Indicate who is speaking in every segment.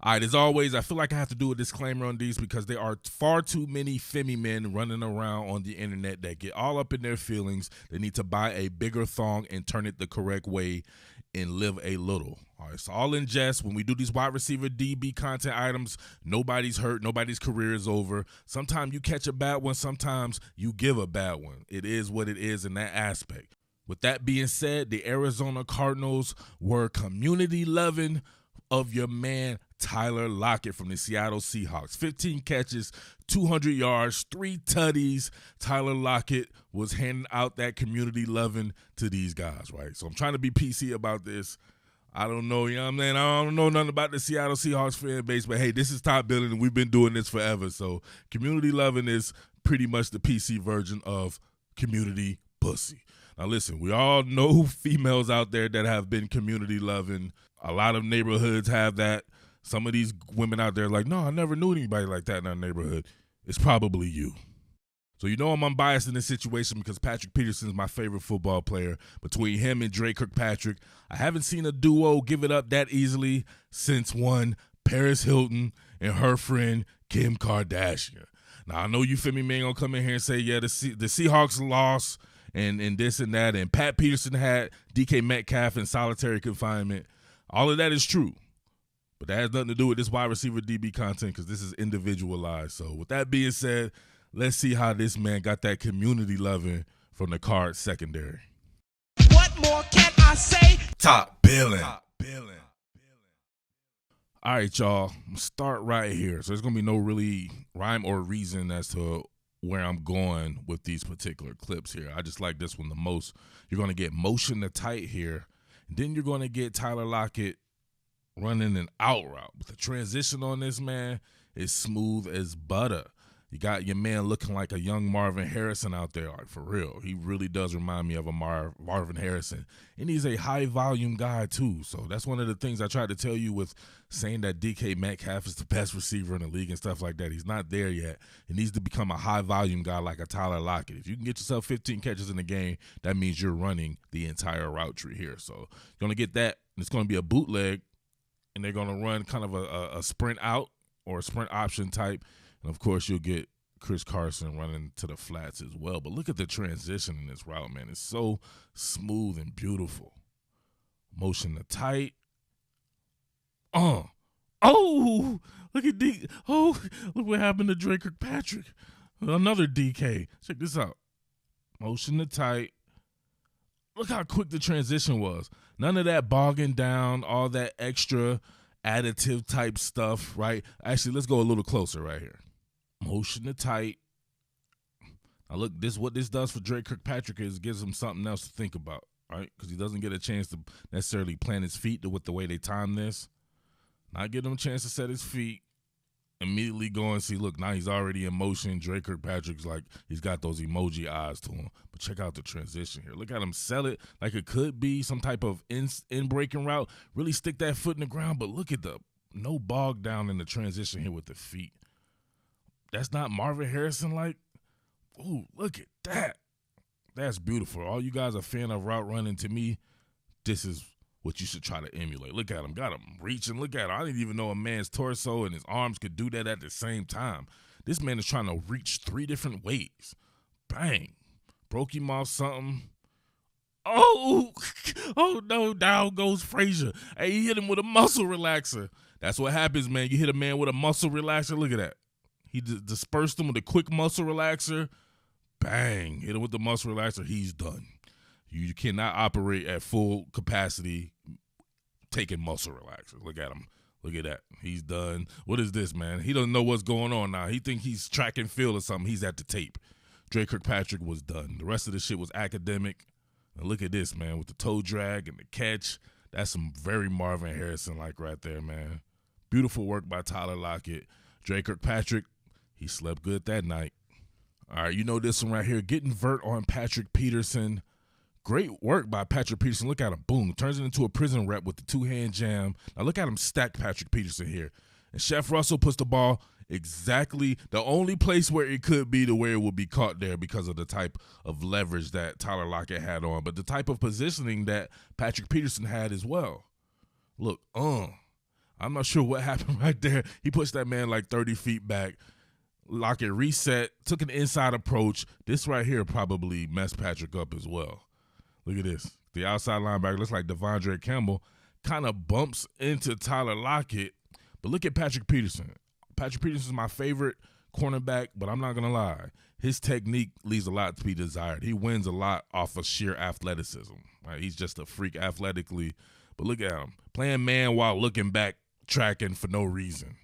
Speaker 1: All right, as always, I feel like I have to do a disclaimer on these because there are far too many Femi men running around on the internet that get all up in their feelings. They need to buy a bigger thong and turn it the correct way and live a little. All right, it's all in jest. When we do these wide receiver DB content items, nobody's hurt, nobody's career is over. Sometimes you catch a bad one, sometimes you give a bad one. It is what it is in that aspect. With that being said, the Arizona Cardinals were community loving of your man Tyler Lockett from the Seattle Seahawks. 15 catches, 200 yards, 3 tutties. Tyler Lockett was handing out that community loving to these guys, right? So I'm trying to be PC about this. I don't know, you know what I'm saying? I don't know nothing about the Seattle Seahawks fan base, but hey, this is Top Billin, and we've been doing this forever. So community loving is pretty much the PC version of community pussy. Now listen, we all know females out there that have been community loving. A lot of neighborhoods have that. Some of these women out there are like, no, I never knew anybody like that in our neighborhood. It's probably you. So you know I'm unbiased in this situation because Patrick Peterson is my favorite football player. Between him and Dre Kirkpatrick, I haven't seen a duo give it up that easily since one Paris Hilton and her friend Kim Kardashian. Now I know you feel me, man, gonna come in here and say, yeah, the Seahawks lost and this and that, and Pat Peterson had DK Metcalf in solitary confinement. All of that is true. But that has nothing to do with this wide receiver DB content because this is individualized. So with that being said, let's see how this man got that community loving from the Card secondary.
Speaker 2: What more can I say?
Speaker 1: Top Billin. All right, y'all. I'm start right here. So there's going to be no really rhyme or reason as to where I'm going with these particular clips here. I just like this one the most. You're going to get motion to tight here. And then you're going to get Tyler Lockett running an out route. But the transition on this, man, is smooth as butter. You got your man looking like a young Marvin Harrison out there, like for real. He really does remind me of a Marvin Harrison. And he's a high-volume guy, too. So that's one of the things I tried to tell you with saying that DK Metcalf is the best receiver in the league and stuff like that. He's not there yet. He needs to become a high-volume guy like a Tyler Lockett. If you can get yourself 15 catches in the game, that means you're running the entire route tree here. So you're going to get that. And it's going to be a bootleg, and they're going to run kind of a sprint out or a sprint option type. And, of course, you'll get Chris Carson running to the flats as well. But look at the transition in this route, man. It's so smooth and beautiful. Motion to tight. Oh, look at look what happened to Dre Kirkpatrick. Another DK. Check this out. Motion to tight. Look how quick the transition was. None of that bogging down, all that extra additive type stuff, right? Actually, let's go a little closer right here. Motion to tight. Now look, what this does for Dre Kirkpatrick is gives him something else to think about, right? Because he doesn't get a chance to necessarily plant his feet with the way they time this. Not give him a chance to set his feet. Immediately go and see, look, now he's already in motion. Dre Kirkpatrick's like, he's got those emoji eyes to him. But check out the transition here. Look at him sell it like it could be some type of in-breaking route. Really stick that foot in the ground, but look at the no bog down in the transition here with the feet. That's not Marvin Harrison like. Ooh, look at that. That's beautiful. All you guys are a fan of route running, to me, this is what you should try to emulate. Look at him. Got him reaching. Look at him. I didn't even know a man's torso and his arms could do that at the same time. This man is trying to reach 3 different ways. Bang. Broke him off something. Oh no, down goes Frazier. Hey, he hit him with a muscle relaxer. That's what happens, man. You hit a man with a muscle relaxer. Look at that. He dispersed him with a quick muscle relaxer. Bang. Hit him with the muscle relaxer. He's done. You cannot operate at full capacity taking muscle relaxers. Look at him. Look at that. He's done. What is this, man? He doesn't know what's going on now. He think he's track and field or something. He's at the tape. Dre Kirkpatrick was done. The rest of the shit was academic. And look at this, man, with the toe drag and the catch. That's some very Marvin Harrison-like right there, man. Beautiful work by Tyler Lockett. Dre Kirkpatrick, he slept good that night. All right, you know this one right here. Getting vert on Patrick Peterson. Great work by Patrick Peterson. Look at him. Boom. Turns it into a prison rep with the 2-hand jam. Now look at him stack Patrick Peterson here. And Chef Russell puts the ball exactly the only place where it could be to where it would be caught there because of the type of leverage that Tyler Lockett had on, but the type of positioning that Patrick Peterson had as well. Look, I I'm not sure what happened right there. He pushed that man like 30 feet back. Lockett reset, took an inside approach. This right here probably messed Patrick up as well. Look at this. The outside linebacker looks like Devondre Campbell. Kind of bumps into Tyler Lockett. But look at Patrick Peterson. Patrick Peterson is my favorite cornerback, but I'm not going to lie. His technique leaves a lot to be desired. He wins a lot off of sheer athleticism. Right? He's just a freak athletically. But look at him. Playing man while looking back, tracking for no reason.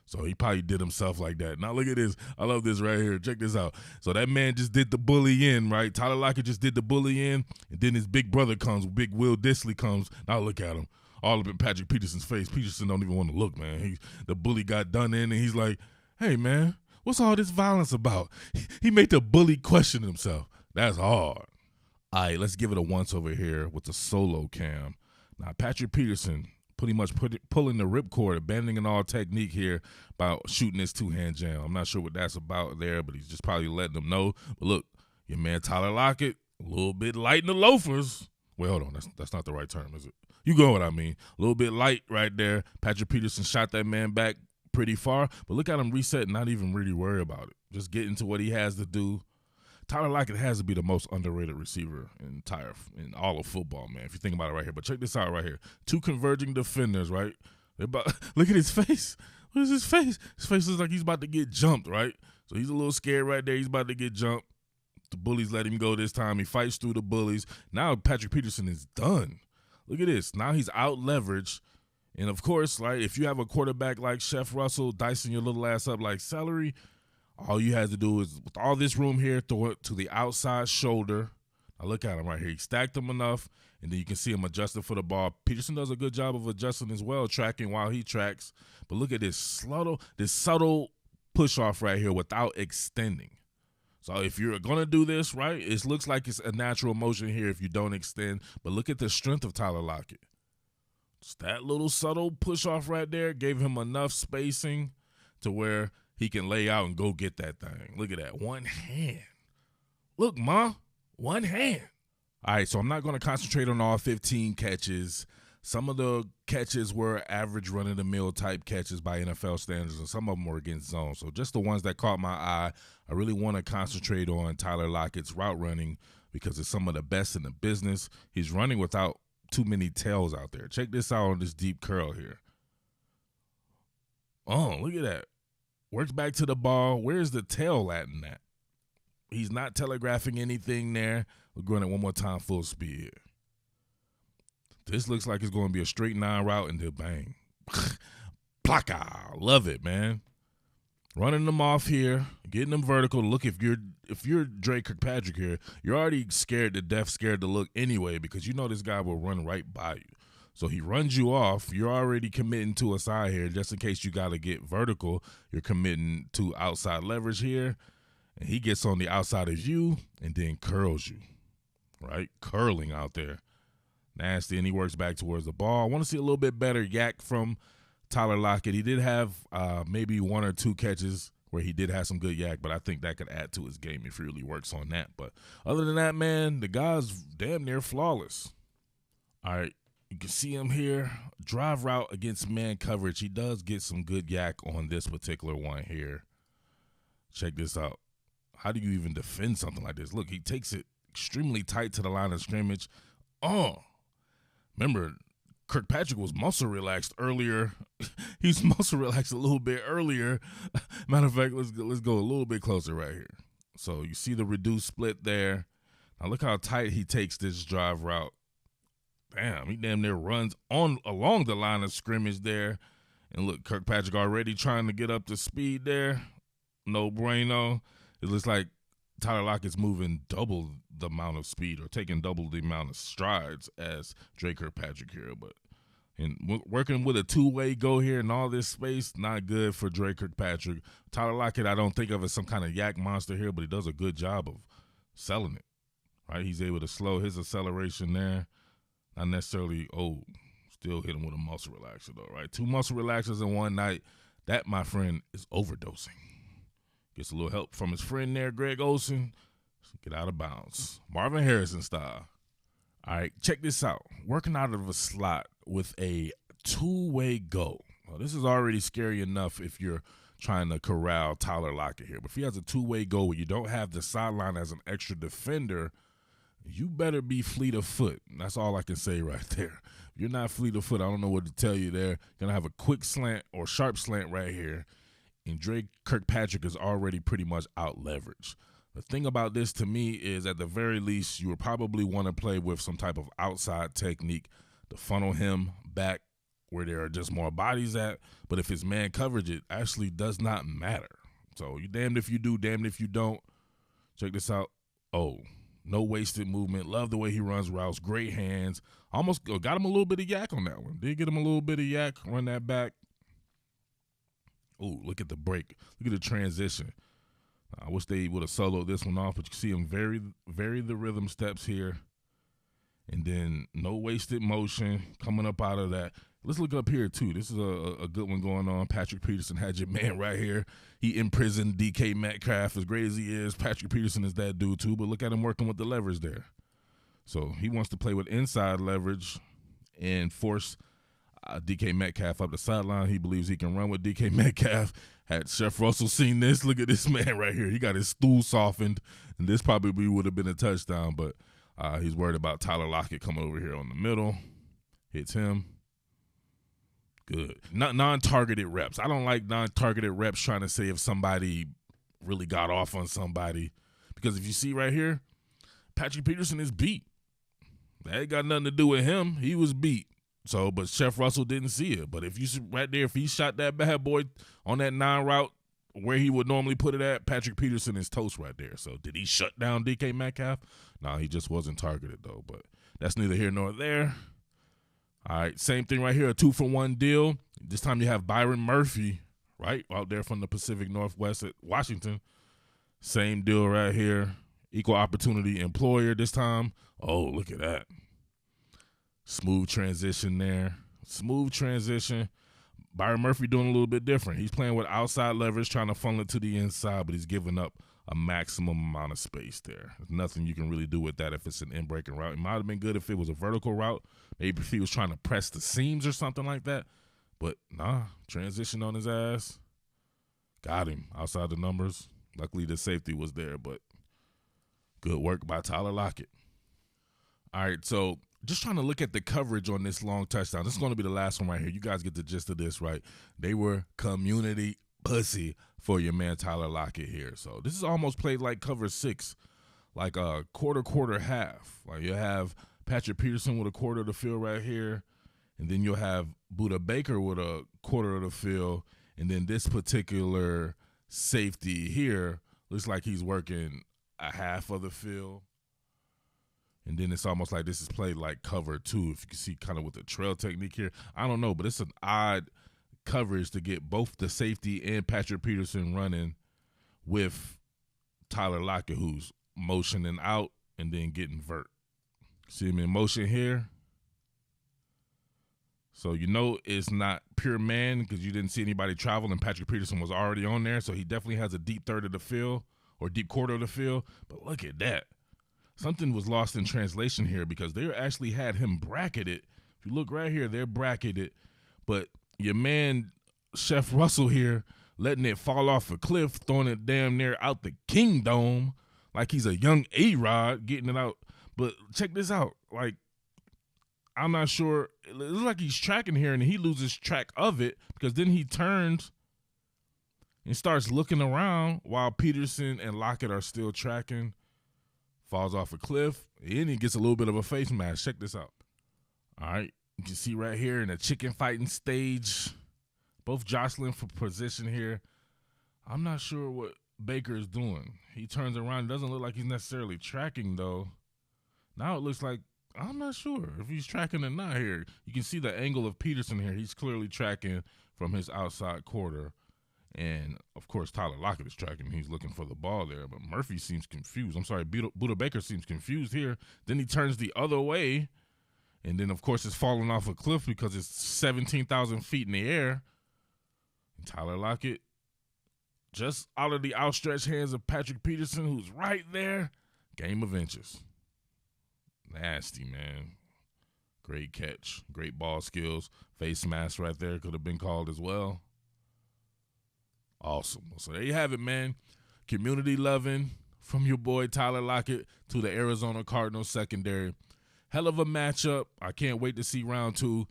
Speaker 1: So he probably did himself like that. Now look at this. I love this right here. Check this out. So that man just did the bully in, right? Tyler Lockett just did the bully in, and then his big brother comes, Big Will Dissly comes. Now look at him. All up in Patrick Peterson's face. Peterson don't even want to look, man. The bully got done in, and he's like, hey, man, what's all this violence about? He made the bully question himself. That's hard. All right, let's give it a once over here with the solo cam. Now, Patrick Peterson pretty much pulling the ripcord, abandoning all technique here about shooting this two-hand jam. I'm not sure what that's about there, but he's just probably letting them know. But look, your man Tyler Lockett, a little bit light in the loafers. Well, hold on, that's not the right term, is it? You go what I mean. A little bit light right there. Patrick Peterson shot that man back pretty far, but look at him reset and not even really worry about it. Just get into what he has to do. Tyler Lockett has to be the most underrated receiver in all of football, man, if you think about it right here. But check this out right here. Two converging defenders, right? Look at his face. What is his face? His face looks like he's about to get jumped, right? So he's a little scared right there. He's about to get jumped. The bullies let him go this time. He fights through the bullies. Now Patrick Peterson is done. Look at this. Now he's out-leveraged. And, of course, right, if you have a quarterback like Chef Russell dicing your little ass up like celery, all you have to do is, with all this room here, throw it to the outside shoulder. Now look at him right here. He stacked him enough, and then you can see him adjusting for the ball. Peterson does a good job of adjusting as well, tracking while he tracks. But look at this subtle push-off right here without extending. So if you're going to do this, right, it looks like it's a natural motion here if you don't extend. But look at the strength of Tyler Lockett. Just that little subtle push-off right there gave him enough spacing to where he can lay out and go get that thing. Look at that. One hand. Look, Ma. One hand. All right, so I'm not going to concentrate on all 15 catches. Some of the catches were average run-of-the-mill type catches by NFL standards, and some of them were against zone. So just the ones that caught my eye, I really want to concentrate on Tyler Lockett's route running because it's some of the best in the business. He's running without too many tails out there. Check this out on this deep curl here. Oh, look at that. Works back to the ball. Where's the tail at in that? He's not telegraphing anything there. We're going it one more time, full speed here. This looks like it's going to be a straight 9 route and then bang. Plaka. Love it, man. Running them off here, getting them vertical. Look, if you're Dre Kirkpatrick here, you're already scared to death, scared to look anyway because you know this guy will run right by you. So he runs you off. You're already committing to a side here just in case you got to get vertical. You're committing to outside leverage here. And he gets on the outside of you and then curls you, right? Curling out there. Nasty, and he works back towards the ball. I want to see a little bit better yak from Tyler Lockett. He did have maybe 1 or 2 catches where he did have some good yak, but I think that could add to his game if he really works on that. But other than that, man, the guy's damn near flawless. All right, you can see him here. Drive route against man coverage. He does get some good yak on this particular one here. Check this out. How do you even defend something like this? Look, he takes it extremely tight to the line of scrimmage. Remember, Kirkpatrick was muscle relaxed earlier. He's muscle relaxed a little bit earlier. Matter of fact, let's go a little bit closer right here. So you see the reduced split there. Now look how tight he takes this drive route. Damn, he damn near runs along the line of scrimmage there. And look, Kirkpatrick already trying to get up to speed there. No bueno. It looks like Tyler Lockett's moving double the amount of speed or taking double the amount of strides as Dre Kirkpatrick here. But working with a two-way go here in all this space, not good for Dre Kirkpatrick. Tyler Lockett, I don't think of as some kind of yak monster here, but he does a good job of selling it. Right? He's able to slow his acceleration there. Not necessarily, still hit him with a muscle relaxer though, right? 2 muscle relaxers in one night. That, my friend, is overdosing. Gets a little help from his friend there, Greg Olsen. Get out of bounds. Marvin Harrison style. All right, check this out. Working out of a slot with a two-way go. Well, this is already scary enough if you're trying to corral Tyler Lockett here. But if he has a two-way goal where you don't have the sideline as an extra defender, you better be fleet of foot. That's all I can say right there. If you're not fleet of foot, I don't know what to tell you there. You're going to have a quick slant or sharp slant right here. And Drake Kirkpatrick is already pretty much out leveraged. The thing about this to me is at the very least, you would probably want to play with some type of outside technique to funnel him back where there are just more bodies at. But if it's man coverage, it actually does not matter. So you damned if you do, damned if you don't. Check this out. Oh, no wasted movement. Love the way he runs routes. Great hands. Almost got him a little bit of yak on that one. Did get him a little bit of yak. Run that back. Oh, look at the break. Look at the transition. I wish they would have soloed this one off, but you can see him vary the rhythm steps here. And then no wasted motion coming up out of that. Let's look up here, too. This is a good one going on. Patrick Peterson had your man right here. He imprisoned DK Metcalf. As great as he is, Patrick Peterson is that dude, too. But look at him working with the leverage there. So he wants to play with inside leverage and force DK Metcalf up the sideline. He believes he can run with DK Metcalf. Had Chef Russell seen this, look at this man right here. He got his stool softened, and this probably would have been a touchdown, but he's worried about Tyler Lockett coming over here on the middle. Hits him. Good. Non-targeted reps. I don't like non-targeted reps trying to say if somebody really got off on somebody, because if you see right here, Patrick Peterson is beat. That ain't got nothing to do with him. He was beat. So, but Chef Russell didn't see it. But if you see right there, if he shot that bad boy on that 9 route where he would normally put it at, Patrick Peterson is toast right there. So, did he shut down DK Metcalf? No, he just wasn't targeted, though. But that's neither here nor there. All right, same thing right here, a 2-for-1 deal. This time you have Byron Murphy, right, out there from the Pacific Northwest at Washington. Same deal right here. Equal opportunity employer this time. Oh, look at that. Smooth transition there. Smooth transition. Byron Murphy doing a little bit different. He's playing with outside leverage, trying to funnel it to the inside, but he's giving up a maximum amount of space there. There's nothing you can really do with that if it's an in-breaking route. It might have been good if it was a vertical route. Maybe if he was trying to press the seams or something like that. But, nah, transition on his ass. Got him outside the numbers. Luckily, the safety was there, but good work by Tyler Lockett. All right, so just trying to look at the coverage on this long touchdown. This is going to be the last one right here. You guys get the gist of this, right? They were community pussy for your man Tyler Lockett here. So this is almost played like cover 6, like a quarter, half. Like you have Patrick Peterson with a quarter of the field right here, and then you'll have Budda Baker with a quarter of the field, and then this particular safety here looks like he's working a half of the field. And then it's almost like this is played like cover 2, if you can see kind of with the trail technique here. I don't know, but it's an odd coverage to get both the safety and Patrick Peterson running with Tyler Lockett, who's motioning out and then getting vert. See him in motion here. So you know it's not pure man because you didn't see anybody travel, and Patrick Peterson was already on there. So he definitely has a deep third of the field or deep quarter of the field. But look at that. Something was lost in translation here because they actually had him bracketed. If you look right here, they're bracketed. But your man, Chef Russell here, letting it fall off a cliff, throwing it damn near out the kingdom like he's a young A-Rod getting it out. But check this out. Like, I'm not sure. It looks like he's tracking here, and he loses track of it because then he turns and starts looking around while Peterson and Lockett are still tracking. Falls off a cliff, and he gets a little bit of a face mask. Check this out. All right, you can see right here in the chicken fighting stage, both jostling for position here. I'm not sure what Baker is doing. He turns around. It doesn't look like he's necessarily tracking, though. Now it looks like, I'm not sure if he's tracking or not here. You can see the angle of Peterson here. He's clearly tracking from his outside quarter. And, of course, Tyler Lockett is tracking. He's looking for the ball there. But Murphy seems confused. I'm sorry, Budda Baker seems confused here. Then he turns the other way. And then, of course, it's falling off a cliff because it's 17,000 feet in the air. And Tyler Lockett, just out of the outstretched hands of Patrick Peterson, who's right there. Game of inches. Nasty, man. Great catch. Great ball skills. Face mask right there could have been called as well. Awesome. So there you have it, man. Community loving from your boy Tyler Lockett to the Arizona Cardinals secondary. Hell of a matchup. I can't wait to see round 2.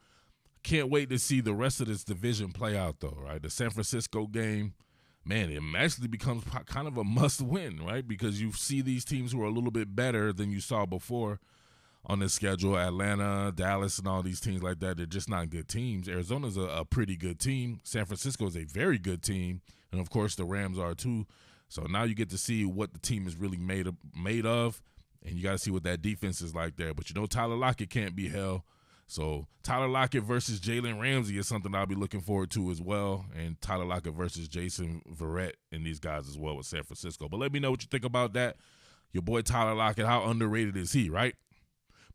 Speaker 1: Can't wait to see the rest of this division play out, though, right? The San Francisco game, man, it actually becomes kind of a must-win, right? Because you see these teams who are a little bit better than you saw before on this schedule. Atlanta, Dallas, and all these teams like that, they're just not good teams. Arizona's a pretty good team. San Francisco is a very good team. And, of course, the Rams are too. So now you get to see what the team is really made of, and you got to see what that defense is like there. But you know Tyler Lockett can't be held. So Tyler Lockett versus Jalen Ramsey is something I'll be looking forward to as well. And Tyler Lockett versus Jason Verrett and these guys as well with San Francisco. But let me know what you think about that. Your boy Tyler Lockett, how underrated is he, right?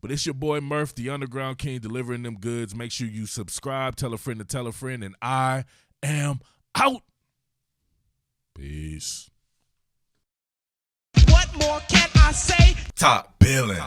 Speaker 1: But it's your boy Murf, the Underground King, delivering them goods. Make sure you subscribe, tell a friend to tell a friend, and I am out. Peace.
Speaker 2: What more can I say?
Speaker 1: Top Billin.